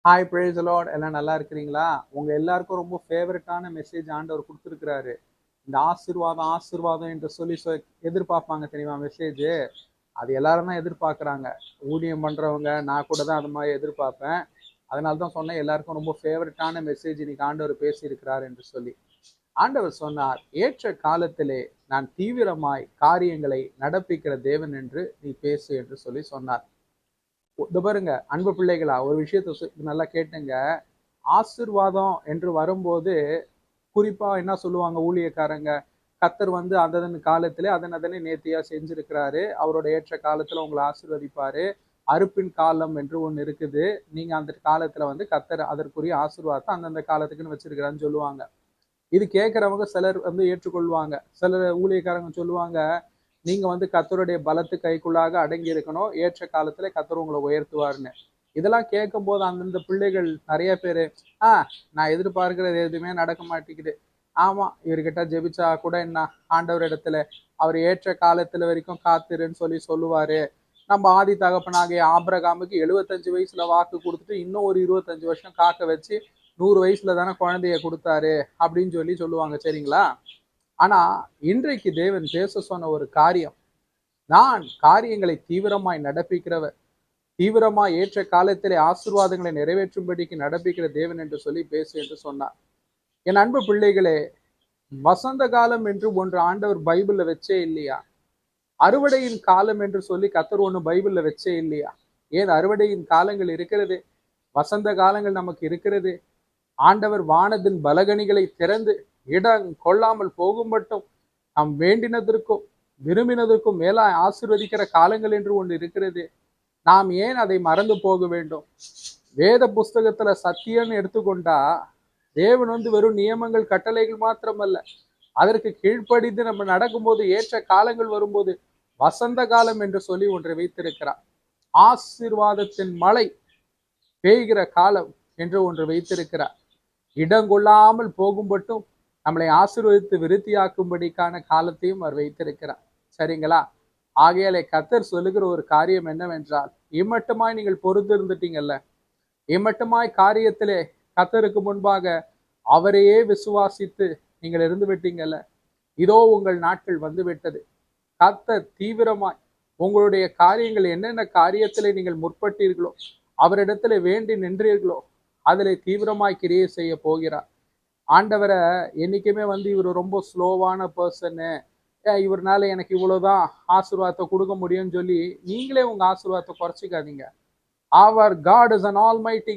Hi brace Lord, எல்லாம் நல்லா இருக்கிறீங்களா? உங்க எல்லாருக்கும் ரொம்ப ஃபேவரட்டான மெசேஜ் ஆண்டவர் கொடுத்துருக்கிறாரு. இந்த ஆசீர்வாதம் ஆசீர்வாதம் என்று சொல்லி எதிர்பார்ப்பாங்க தெரியுமா மெசேஜ்? அது எல்லாரும் தான் எதிர்பார்க்குறாங்க. ஊழியம் பண்றவங்க, நான் கூட தான் அது மாதிரி எதிர்பார்ப்பேன். அதனால தான் சொன்னேன், எல்லாருக்கும் ரொம்ப ஃபேவரட்டான மெசேஜ் இன்னைக்கு ஆண்டவர் பேசியிருக்கிறார் என்று சொல்லி. ஆண்டவர் சொன்னார், ஏற்ற காலத்திலே நான் தீவிரமாய் காரியங்களை நடப்பிக்கிற தேவன் என்று நீ பேசு என்று சொல்லி சொன்னார். இது பாருங்க, அன்பு பிள்ளைகளா, ஒரு விஷயத்த நல்லா கேட்டுங்க. ஆசீர்வாதம் என்று வரும்போது குறிப்பா என்ன சொல்லுவாங்க ஊழியக்காரங்க? கர்த்தர் வந்து அதன் காலத்திலே அதனை நேர்த்தியா செஞ்சிருக்கிறாரு. அவரோட ஏற்ற காலத்துல உங்களை ஆசீர்வதிப்பாரு. அறுப்பின் காலம் என்று ஒண்ணு இருக்குது. நீங்க அந்த காலத்துல வந்து கர்த்தர் அதற்குரிய ஆசீர்வாதத்தை அந்தந்த காலத்துக்குன்னு வச்சிருக்கிறான்னு சொல்லுவாங்க. இது கேட்கிறவங்க சிலர் வந்து ஏற்றுக்கொள்வாங்க. சிலர் ஊழியக்காரங்க சொல்லுவாங்க, நீங்க வந்து கர்த்தருடைய பலத்து கைக்குள்ளாக அடங்கி இருக்கணும். ஏற்ற காலத்துல கர்த்தர் உங்களை உயர்த்துவார்னு. இதெல்லாம் கேட்கும்போது அந்தந்த பிள்ளைகள் நிறைய பேரு, நான் எதிர்பார்க்கிறது எதுவுமே நடக்க மாட்டேங்குது. ஆமா, இவர்கிட்ட ஜெபிச்சா கூட என்ன, ஆண்டவர் இடத்துல அவர் ஏற்ற காலத்துல வரைக்கும் காத்திருன்னு சொல்லி சொல்லுவாரு. நம்ம ஆதி தகப்பனாகிய ஆபிரகாமுக்கு 75 வயசுல வாக்கு கொடுத்துட்டு இன்னும் ஒரு 25 வருஷம் காக்க வச்சு 100 வயசுல தானே குழந்தைய கொடுத்தாரு அப்படின்னு சொல்லி சொல்லுவாங்க. சரிங்களா? ஆனா இன்றைக்கு தேவன் பேச சொன்ன ஒரு காரியம், நான் காரியங்களை தீவிரமாய் நடப்பிக்கிறவர், தீவிரமாய் ஏற்ற காலத்திலே ஆசீர்வாதங்களை நிறைவேற்றும்படிக்கு நடப்பிக்கிற தேவன் என்று சொல்லி பேசு என்று சொன்னார். என் அன்பு பிள்ளைகளே, வசந்த காலம் என்று ஒன்று ஆண்டவர் பைபிள்ல வச்சே இல்லையா? அறுவடையின் காலம் என்று சொல்லி கர்த்தர் ஒண்ணு பைபிள்ல வச்சே இல்லையா? ஏன் அறுவடையின் காலங்கள் இருக்கிறது, வசந்த காலங்கள் நமக்கு இருக்கிறது. ஆண்டவர் வானத்தின் பலகணிகளை திறந்து இடம் கொள்ளாமல் போகும் மட்டும் நாம் வேண்டினதற்கும் விரும்பினதற்கும் மேலா ஆசீர்வதிக்கிற காலங்கள் என்று ஒன்று இருக்கிறது. நாம் ஏன் அதை மறந்து போக வேண்டும்? வேத புஸ்தகத்துல சத்தியம்னு எடுத்துக்கொண்டா தேவன் வந்து வெறும் நியமங்கள் கட்டளைகள் மாத்திரமல்ல, அதற்கு கீழ்ப்படிந்து நம்ம நடக்கும்போது ஏற்ற காலங்கள் வரும்போது வசந்த காலம் என்று சொல்லி ஒன்றை வைத்திருக்கிறார். ஆசீர்வாதத்தின் மழை பெய்கிற காலம் என்று ஒன்று வைத்திருக்கிறார். இடங்கொள்ளாமல் போகும் மட்டும் நம்மளை ஆசீர்வதித்து விருத்தியாக்கும்படிக்கான காலத்தையும் அவர் வைத்திருக்கிறார். சரிங்களா? ஆகையாலே கர்த்தர் சொல்லுகிற ஒரு காரியம் என்னவென்றால், இம்மட்டுமாய் நீங்கள் பொறுத்து இருந்துட்டீங்கல்ல, இம்மட்டுமாய் காரியத்திலே கர்த்தருக்கு முன்பாக அவரையே விசுவாசித்து நீங்கள் இருந்து விட்டீங்கல்ல, இதோ உங்கள் நாட்கள் வந்து விட்டது. கர்த்தர் தீவிரமாய் உங்களுடைய காரியங்கள் என்னென்ன காரியத்திலே நீங்கள் முற்பட்டீர்களோ, அவரிடத்துல வேண்டி நின்றீர்களோ, அதிலே தீவிரமாய் கிரியை செய்ய போகிறார். ஆண்டவரை என்னைக்குமே வந்து இவர் ரொம்ப ஸ்லோவான பர்சனு, இவர்னால எனக்கு இவ்வளவுதான் ஆசீர்வாதத்தை கொடுக்க முடியும்னு சொல்லி நீங்களே உங்க ஆசீர்வாதத்தை குறைச்சிக்காதீங்க. அவர் காட் இஸ் அன் ஆல்மைட்டி